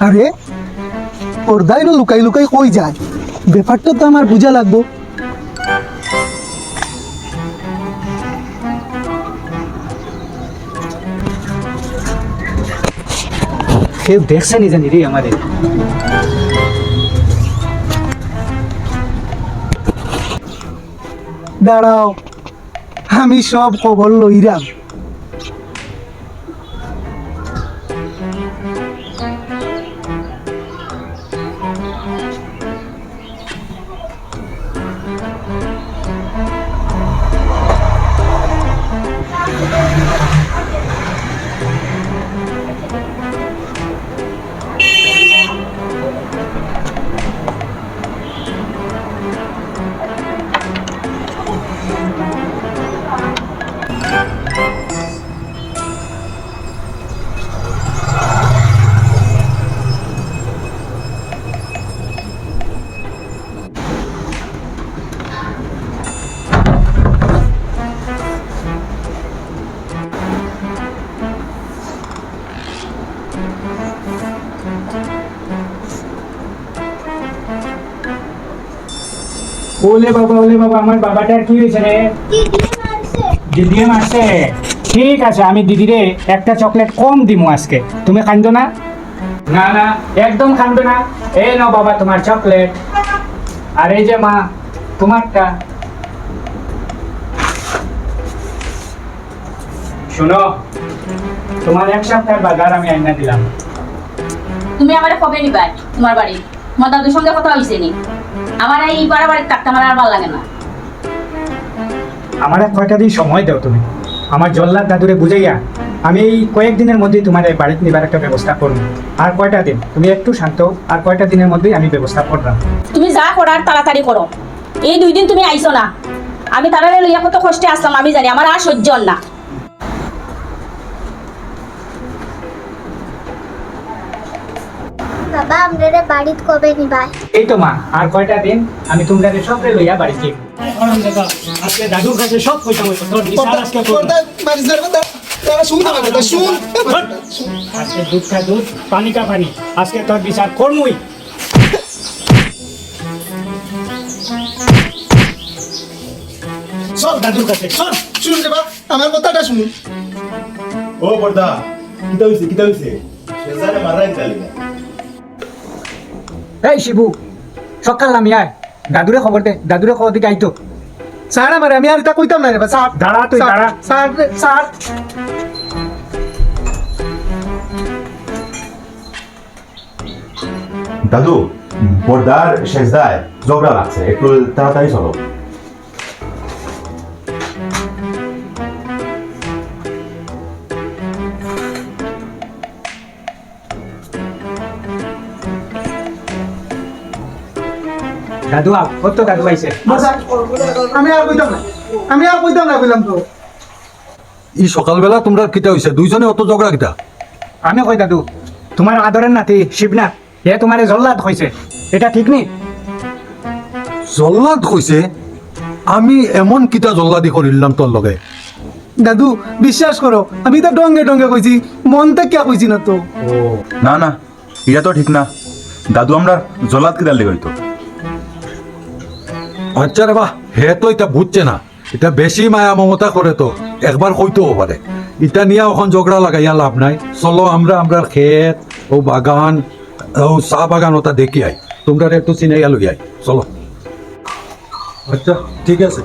আরে পর্দায় লুকাই লুকাই কই যায়, ব্যাপারটা তো আমার বোঝা লাগবো। কেউ দেখছে নি জানি রে আমাদের। দাঁড়াও, আমি সব খবর লইরাম। ওলে বাবা, আমার বাবাটার কি হয়েছে রে? দিদিয়ে মারছে। ঠিক আছে, আমি দিদিরে একটা চকলেট কম দিমু আজকে, তুমি কান্দো না। না না, একদম কান্দো না। এই নাও বাবা তোমার চকলেট, আর এই যে মা তোমারটা। শুনো, তোমার এক সপ্তাহের বাজার আমি আইনা দিলাম। তুমি আমারে কবে নিবা তোমার বাড়ি? তোমার দাদুর সঙ্গে কথা হয়েছে নি? আমার এই পাড়া বাড়ির থাকতে আমার আর ভালো লাগে না। আমার কয়টা দিন সময় দাও তুমি, আমার জল্লাদ দাদুরে বুঝাইয়া আমি এই কয়েকদিনের মধ্যেই তোমার এই বাড়িতে নিবার একটা ব্যবস্থা করবো। আর কয়টা দিন তুমি একটু শান্ত, আর কয়টা দিনের মধ্যেই আমি ব্যবস্থা করলাম। তুমি যা করার তাড়াতাড়ি করো। এই 2 দিন তুমি আইছো না, আমি তাড়াতাড়ি লইয়া কত কষ্টে আসলাম আমি জানি, আমার আর সহ্য হল না। বাবা আমরা বাড়িত কবে নিবাই? এই তো মা, আর কয়টা দিন আমি তোমরা সবরে লইয়া বাড়িতে আজকে দাদুর কাছে সব পয়সা হইতো তোর বিচার আজকে করব। আজকে দুধ কা দুধ, পানি কা পানি, আজকে তোর বিচার করমুই। সব দাদুর কাছে সব। শুনুন রে বাপ, আমার কথাটা শুনুন। ও পর্দা, কিতা হইছে শেজারে মারাই চালি না। এই শিবু, সকাল নামি আয়, দাদুরে খবর দে, দাদুরে খবর দিকে আইতো। স্যার আমারে আমি আর এটা কইতাম না রে বা স্যার। দাঁড়া তুই, দাঁড়া। স্যার স্যার দাদু, পর্দার শেজদায় ঝগড়া লাগছে, একটু তাড়াতাড়ি চলো। দাদু আও, কত দাদু আইছে। আমি আর কইতাম না, আমি আর কইতাম না কইলাম তো। ই সকালবেলা তোমরা কিতা হইছে দুইজনে অত ঝগড়া কিতা? আমি কই দাদু, তোমার আদরের নাতি শিবনাথ এ তোমারে জল্লাদ কইছে, এটা ঠিক নেই? জল্লাদ কইছে? আমি এমন কিতা জল্লাদি করিলাম তোর লগে? দাদু বিশ্বাস করো, আমি তো ডঙ্গে ডঙ্গে কইছি, মন থেকে কইছি না তো। না না, এটা তো ঠিক না। দাদু আমরা জলাদ কি ডালি হইতো। আচ্ছা রে বাহ, হে তো এটা বুঝছে না, এটা বেশি মায়া মমতা করে তো একবার কইতেও পারে। এটা নিয়ে এখন ঝগড়া লাগাইয়া লাভ নাই। চলো আমরা আমরা ক্ষেত ও বাগান ও চা বাগান ওটা দেখি আই, তোমরা একটু চিনাইয়া লই আই, চলো। আচ্ছা ঠিক আছে।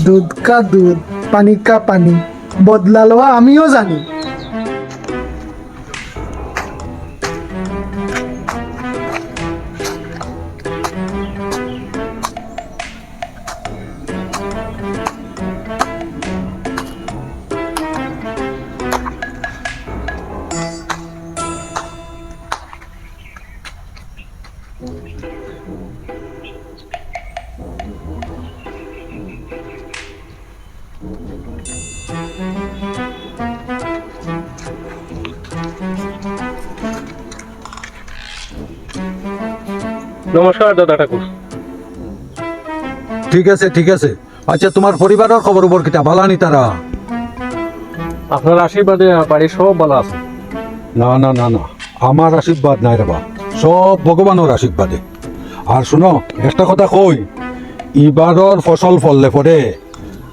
দুধ কা দুধ, পানি কা পানি, বদলা লওয়া আমিও জানি। নমস্কার দাদা ঠাকুর। ঠিক আছে ঠিক আছে। আচ্ছা তোমার পরিবারের খবর খবর কিতা ভালানি তারা? আপনার আশীর্বাদে বাড়ির সব ভালো আছে। না না না না, আমার আশীর্বাদ নাই রে বা, সব ভগবানের আশীর্বাদে। আর শুনো একটা কথা কই, এবারর ফসল ফললে পরে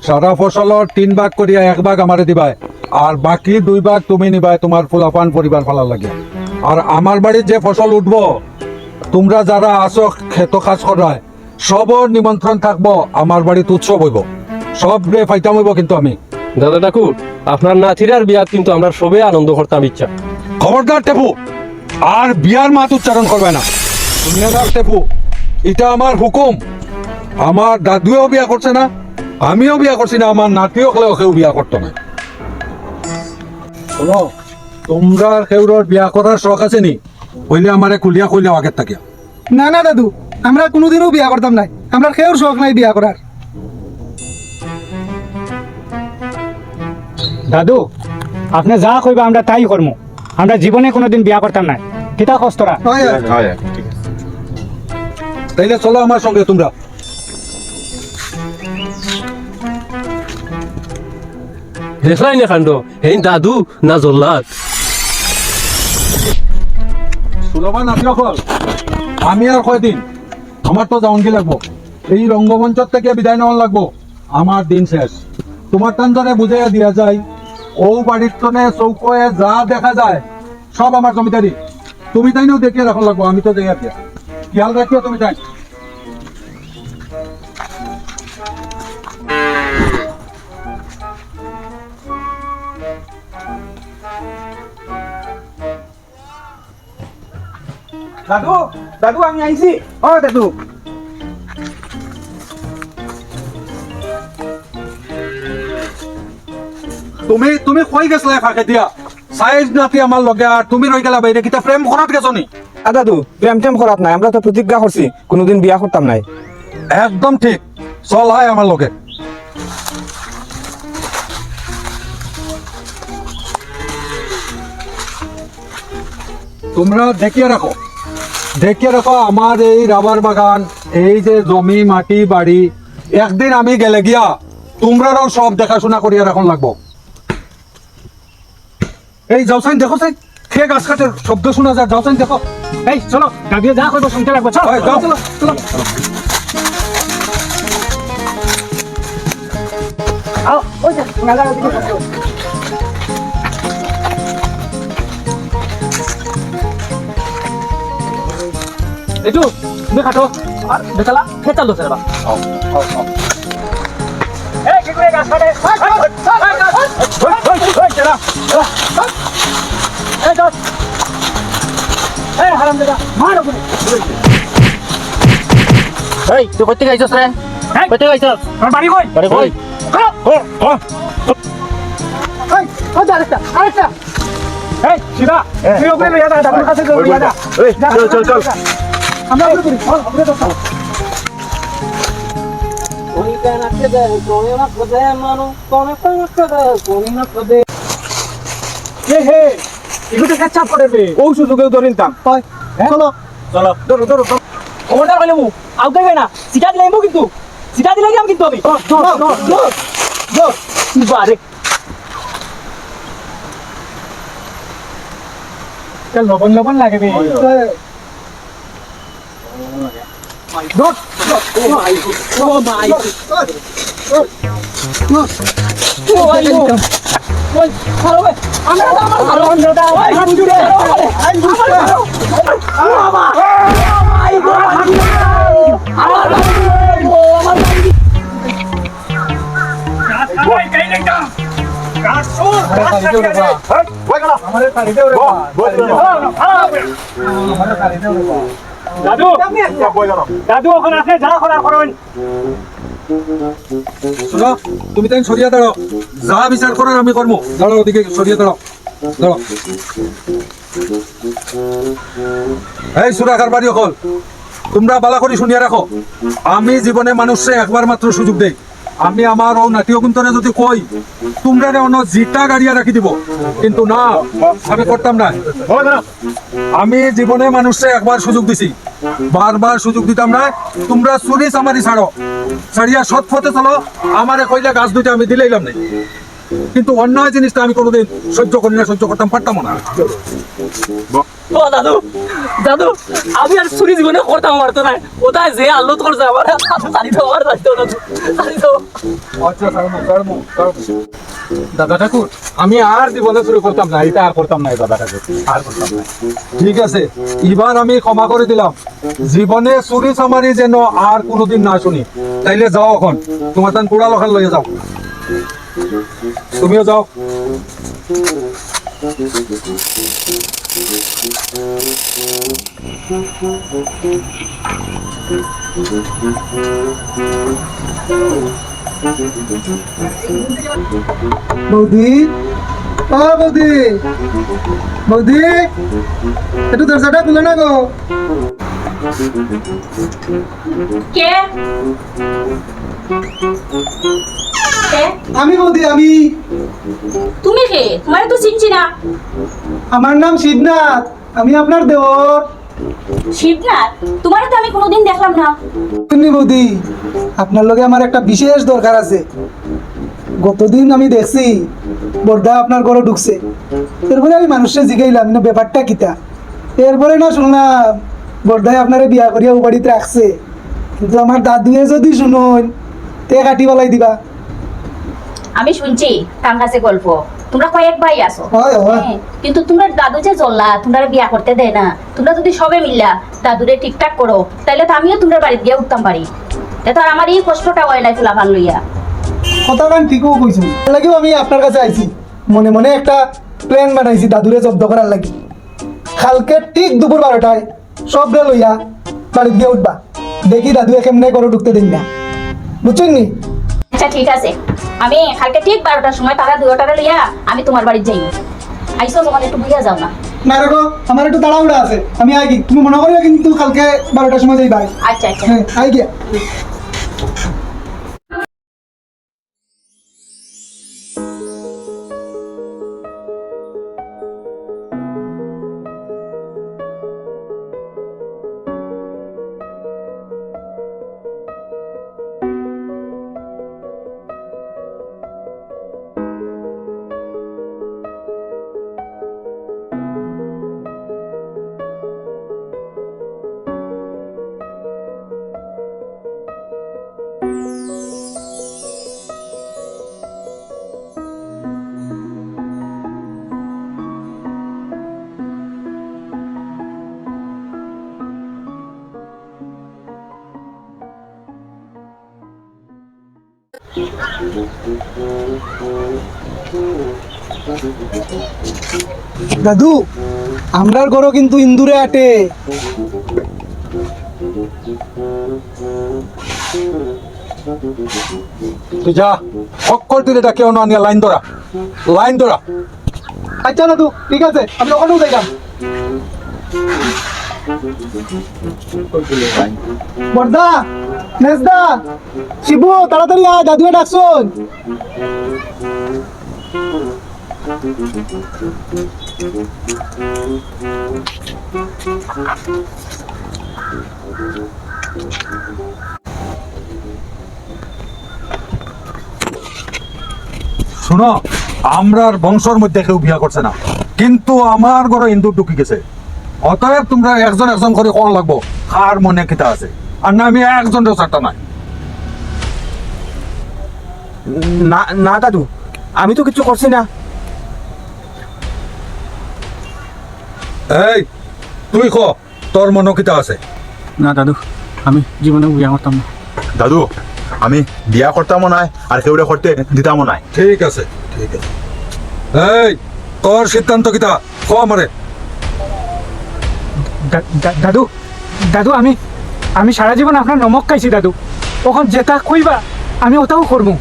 সারা ফসলের 3 ভাগ করিয়া 1 ভাগ আমারে দিবাই, আর বাকি 2 ভাগ তুমি নিবাই তোমার ফুলাপান পরিবার ফালার লাগে। আর আমার বাড়ির যে ফসল উঠবো, তোমরা যারা আসো খেত কাজ করায় সবর নিমন্ত্রণ থাকবো, আমার বাড়িতে উৎসব হইব, সব রে ফাইতাম হইব। কিন্তু আমি দাদা ঠাকুর, আপনার নাতিরার বিয়াত কিন্তু আমরা সবে আনন্দ করতাম ইচ্ছা। খবরদার টেপু, আর বিয়ার মাত উচ্চারণ করবে না। দুনিয়াদার টেপু, এটা আমার হুকুম। আমার দাদুও বিয়া করছে না, আমিও বিয়া করছি না, আমার নাতিও কেউ বিয়া করতো না। শোনো, তোমরা কেউর বিয়া করার শখ আছে নি? হইলে আমারে খুলিয়া খুলিয়া আগের থাকিয়া। না না দাদু, আমরা কোনোদিনও বিয়া করতাম নাই, আমরা কেউর শখ নাই বিয়া করার। দাদু, আপনি যা কইবা আমরা তাই করবো। আমরা জীবনে কোনোদিন বিয়া করতাম না। কিতা কষ্টরা হয়, হয়। তাইলে চলো আমার সঙ্গে তোমরা। দেখলাই না কাণ্ড, এই দাদু না জল্লাদ। সুলভান আপনি অকল, আমি আর কয়দিন, আমার তো যাওন কি লাগবো, এই রঙ্গমঞ্চ থেকে বিদায় নেওয়ান লাগবো। আমার দিন শেষ। তোমার তান্তরে বুঝাইয়া দিয়া যায়, ও বাড়ির তনে চৌকয়ে যা দেখা যায় সব আমার জমিদারি। তুমি তাইও দেখিয়ে রাখন লাগবো, আমি তো দেখিয়া দিয়া খেয়াল রাখিও তুমি তাই। দাদু, দাদু আমি আইছি। ও দাদু, তুমি তুমি কই গেছলা ফাঁকে দিয়া? সাইজ নাতি আমার লগে, আর তুমি রই গেলা বাইরে। কিতা প্রেম করাত গেছো নি? দাদু প্রেম টেম করাত নাই, আমরা তো প্রতিজ্ঞা করছি কোনোদিন বিয়া করতাম নাই। একদম ঠিক, চল হাই আমার লগে। তোমরা দেখিয়ে রাখো, দেখিয়ে রাখো আমার এই রাবার বাগান, এই যে জমি মাটি বাড়ি। একদিন আমি গেলে গিয়া তোমরাও সব দেখাশোনা করিয়া রাখন লাগবো। এই যাও সাইন দেখো, সাইন খেয়ে গাছ কাটের শব্দ শোনা যায়। যাও সাইন দেখো। এই চলো, দাদু যা কইবা শুনতে লাগবে। চলো হয়, যাও। চলো চলো। আও, ওই যে মেলা দিকে চলো। একটু তুমি কাটো আর বেচালা খেতে লো সেরা। এই কি করে গাছ কাটে? ওই চলা। এই যাও। এই হারামজাদা মারো তুমি। এই তুই কইতে গাইছস রে? কইতে গাইছস? তোর বাড়ি কই? বাড়ি কই? এই ও আরেকটা আরেকটা। এই শিবা তুই ওপরে লইয়া যা, দাদুর কাছে লইয়া যা। এই চল চল চল। আমরা ওপরে করি, ওপরে তো চল। হে এগুলো কাচ্চা পড়ে বে। ও সুযোগেও ধরে নিতাম। হয়। চলো চলো ধরো ধরো। ওটা কইলে মু আউ কইবে না, সিটা দিলাইমু কিন্তু। সিটা দিলাইম কিন্তু আমি। বারে চল লবণ লবণ লাগে বে। দাদু দাদু ওখানে আছে, যা করা করুন। শোনো, তুমি তাই সরিয়া দাঁড়াও, যা বিচার করার আমি করবো। দাঁড়াও, ওদিকে সরিয়া দাঁড়াও, দাঁড়াও। এই সুরাকার বাড়ি অকল, তোমরা বালা করে শুনিয়া রাখো। আমি জীবনে মানুষে একবার মাত্র সুযোগ দেই। আমি আমার ও নাতিও কুন্তরে যদি কই তোমরা অন্য জিটা গাড়িয়া রাখি দিব, কিন্তু না, আমি করতাম না। আমি জীবনে মানুষে একবার সুযোগ দিছি, বারবার সুযোগ দিতাম না। তোমরা চুরি চামারি ছাড়ো, ছাড়িয়া সৎ পথে চলো। আমারে কইলে গাছ দুইটা আমি দিলেইলাম নাই। কিন্তু অন্যায় জিনিসটা আমি কোনোদিন সহ্য করি না, সহ্য করতাম পারতাম না। ও দাদু দাদু আমি আর চুরি জীবনে করতাম পারতো না, ওটাই যে আল্লাহ করছে আমার জানি তো আমার দায়িত্ব দাদু জানি তো। দাদা ঠাকুর আমি আর জীবনে শুরু করতাম না, এটা আর করতাম না দাদা ঠাকুর, আর করতাম না। ঠিক আছে, এবার আমি ক্ষমা করে দিলাম। জীবনে চুরি চামারি যেন আর কোনোদিন না শুনি। তাইলে যাও, এখন তোমার তান পোড়া লখান লইয়া যাও, তুমিও যাও। বৌদি, ও বৌদি, বৌদি, একটু দরজাটা খুলে না গো। কে কে? আমি বৌদি, আমি। তুমি কে? তোমার তো চিনছি না। আমার নাম শিবনাথ, আমি আপনার দেওর। শিবনাথ? তোমার তো আমি কোনোদিন দেখলাম না। শুনি বৌদি, আপনার লগে আমার একটা বিশেষ দরকার আছে। গতদিন আমি দেখছি বর্দা আপনার ঘরে ঢুকছে, এরপরে আমি মানুষের জিগাইলাম না ব্যাপারটা কিতা। এরপরে না শুনলাম বর্দায় আপনারে বিয়া করিয়া ও বাড়িতে রাখছে, কিন্তু আমার দাদুয়ে যদি শুনুন তে কাটি বলাই দিবা। আমি শুনছি তার কাছে গল্প, তোমরা কয়েক ভাই আছো। হয়, হয়। হ্যাঁ, কিন্তু তোমরা দাদু যে চললা, তোমরা বিয়া করতে দেয় না। তোমরা যদি সবে মিললা দাদুরে ঠিকঠাক করো, তাহলে তো আমিও তোমরা বাড়িতে গিয়ে উঠতাম পারি। তো আর আমার এই কষ্টটা হয় নাই ফুলাফান লইয়া। কথা গান ঠিকও কইছো, লাগিও আমি আপনার কাছে আইছি, মনে মনে একটা প্ল্যান বানাইছি দাদুরে জব্দ করার লাগি। কালকে ঠিক দুপুর 12টায় সবরে লইয়া বাড়িতে গিয়ে উঠবা, দেখি দাদু কেমনে করে ঢুকতে দিন না, বুঝছেন নি? আচ্ছা ঠিক আছে, আমি কালকে ঠিক 12টার সময় তারা 2টারে লইয়া আমি তোমার বাড়িতে যাই। আইসো যখন একটু বুঝিয়া যাও না। না রেখো, আমার একটু তাড়াহুড়া আছে, আমি আই গি। তুমি মনে করিও কিন্তু কালকে 12টার সময় যাই ভাই। আচ্ছা আচ্ছা। হ্যাঁ, আই গিয়া। দাদু, আমরার ঘরও কিন্তু ইন্দুরে আটে। তুই যা, অক্ষর দিলে এটা কেউ না নিয়ে লাইন ধরা, লাইন ধরা। আচ্ছা দাদু, ঠিক আছে, আমি ওখানেও যাইলাম। বর্দা, মেজদা, শিবু, তাড়াতাড়ি আয়, দাদুয়ে ডাকছুন। শুনো, আমরার বংশর মধ্যে কেউ বিয়া করছে না, কিন্তু আমার ঘরে ইন্দুর ঢুকি গেছে। অতএব তোমরা একজন একজন করে কোন লাগবো, কার মনে কিতা আছে। আর না আমি একজন চারটা নাই। না না দাদু, আমি তো কিছু করছি না। এই তুই ক, তোর মনে কিতা আছে? না দাদু, আমি জীবনে বিয়া করতাম না। দাদু আমি বিয়া করতামও নাই আর কেউরে করতে দিতামও নাই। ঠিক আছে, ঠিক আছে। এই তোর সিদ্ধান্ত কিতা, ক আমারে। দাদু দাদু আমি সারা জীবন আপনার নমক খাইছি দাদু, তখন যেটা কইবা আমি ওটাও করবো।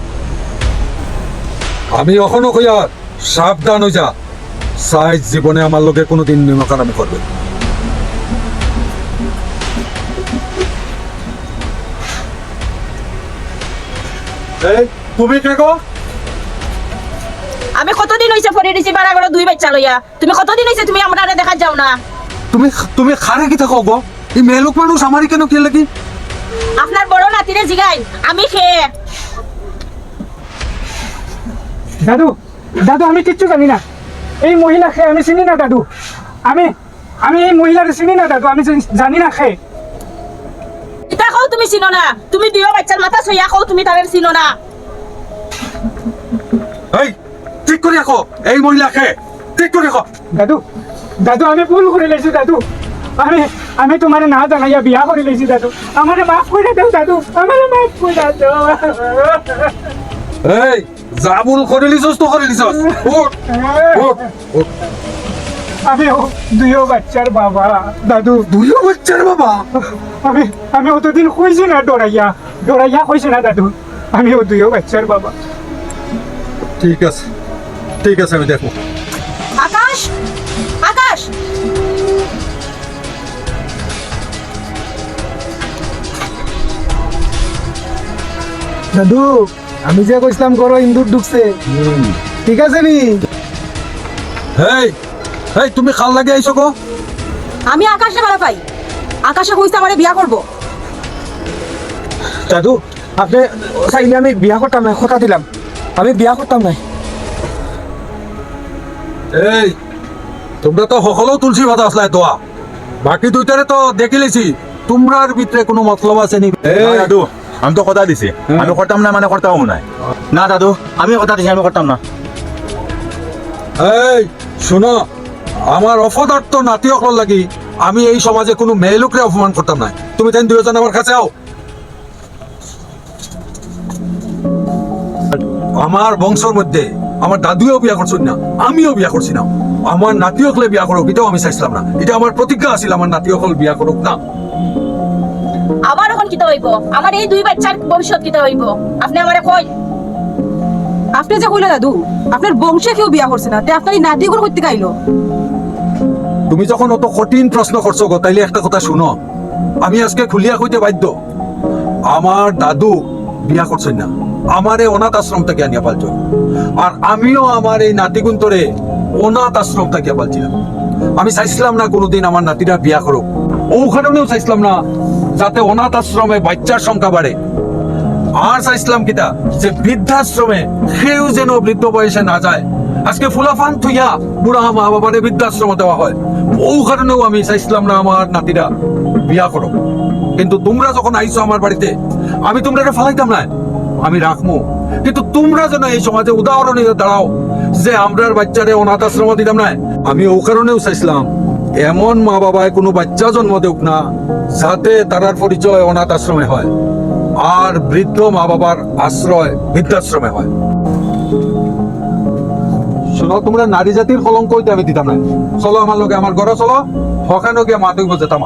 আমি এখনো কইয়া সাবধান হই যা, সাইজ জীবনে আমার লোকে কোনোদিন নিমকারামি করবে। এই তুমি কে গো? আমি কতদিন হইছে ফরি দিছি বাড়া ঘরে 2 বাচ্চা লইয়া। তুমি কতদিন হইছে তুমি আমারে দেখা যাও না? তুমি তুমি খারে কি থাকো গো? এই মেলুক মানুষ আমারই কেন কে লাগি? আপনার বড় নাতিরে জিগাই আমি খেয়ে। দাদু দাদু আমি কিচ্ছু জানি না, এই মহিলাকে আমি চিনি না দাদু, আমি আমি এই মহিলাকে চিনি না দাদু, আমি জানি না খে। এটা খাও তুমি চিনো না, তুমি দুয়ো বাচ্চার মাথা ছইয়া খাও, তুমি তাদের চিনো না। এই ঠিক করে রাখো, এই মহিলাকে ঠিক করে রাখো। দাদু দাদু আমি ভুল করে লেছি দাদু, আমি আমি তোমার না জানাইয়া বিয়া করে লেছি দাদু, আমারে মাফ করে দাও দাদু, আমারে মাফ করে দাও। এই যা ভুল করে লিছস তো করে লিছস। উঠ উঠ উঠ। আমি দুইও বাচ্চার বাবা দাদু, দুইও বাচ্চার বাবা। আমি আমি অতদিন কইছি না ডরাইয়া ডরাইয়া কইছি না দাদু, আমি ও দুইও বাচ্চার বাবা। ঠিক আছে ঠিক আছে, আমি দেখো। আকাশ, আকাশ, দাদু আমি যে কইছিলাম করো ইন্দুর ঢুকছে, ঠিক আছে নি? এই এই তুমি খাল লাগে আইছো গো? আমি আকাশে ভালো পাই, আকাশে কইছে আমারে বিয়া করব। দাদু আপনি চাইলে আমি বিয়া করতাম না, কথা দিলাম আমি বিয়া করতাম না। এই তোমরা তো সকলেও তুলসী পাতা আসলাই তো, বাকি দুইটারে তো দেখি লেছি, তোমরার ভিতরে কোনো মতলব আছে নি? না দাদু, আমি তো কথা দিছি, আমি করতাম না মানে করতামও নাই। না দাদু আমি কথা দিছি আমি করতাম না। এই শোনো, আমার অপদার্থ নাতি অকল লাগি আমি এই সমাজে কোনো মেয়ে লোকরে অপমান করতাম না। তুমি তাই দুজন আমার কাছে আও। আমার বংশের মধ্যে আমার দাদুও বিয়া করছেন না, আমিও বিয়া করছি না। আমার নাতি অকলে বিয়া করুক এটাও আমি চাইছিলাম না, এটা আমার প্রতিজ্ঞা আছিল আমার নাতি অকল বিয়া করুক না। আবার এখন কিতা হইব? আমার এই দুই বাচ্চার ভবিষ্যৎ কিতা হইব? আপনি আমারে কই। আপনি যে কইলে দাদু আপনার বংশে কেউ বিয়া করছে না, তে আপনার এই নাতি কোন করতে গাইলো? তুমি যখন অত কঠিন প্রশ্ন করছো গো, তাইলে একটা কথা শুনো, আমি আজকে খুলিয়া কইতে বাধ্য। আমার দাদু বিয়া করছেন না, আমারে অনাথ আশ্রম থেকে আনিয়া পালছ, আর আমিও আমার এই নাতিগুন্তরে অনাথ আশ্রম থেকে পালছিলাম। আমি চাইছিলাম না কোনোদিন আমার নাতিরা বিয়া করুক, ও কারণেও চাইছিলাম না যাতে অনাথ আশ্রমে বাচ্চার সংখ্যা বাড়ে। আর চাইছিলাম কিতা যে বৃদ্ধাশ্রমে কেউ যেন বৃদ্ধ বয়সে না যায়। আজকে ফুলাফান থুইয়া বুড়া মা বাবারে বৃদ্ধাশ্রমে দেওয়া হয়, ও কারণেও আমি চাইছিলাম না আমার নাতিরা বিয়া করো। কিন্তু তোমরা যখন আইছো আমার বাড়িতে, আমি তোমরা ফালাইতাম না, আমি রাখবো। কিন্তু তোমরা যেন এই সমাজে উদাহরণ হয়ে দাঁড়াও যে আমরার বাচ্চারে অনাথ আশ্রমে দিতাম না। আমি ও কারণেও চাইছিলাম এমন মা বাবায় কোনো বাচ্চা জন্ম দেউক না যাতে তারার পরিচয় অনাথ আশ্রমে হয়, আর বৃদ্ধ মা বাবার আশ্রয় বৃদ্ধাশ্রমে হয়। শোনো, তোমরা নারী জাতির কলঙ্ক হইতে আমি দিতাম না। চলো আমার লগে, আমার ঘরে চলো, হকানো গিয়ে মাতুক বোঝাতাম।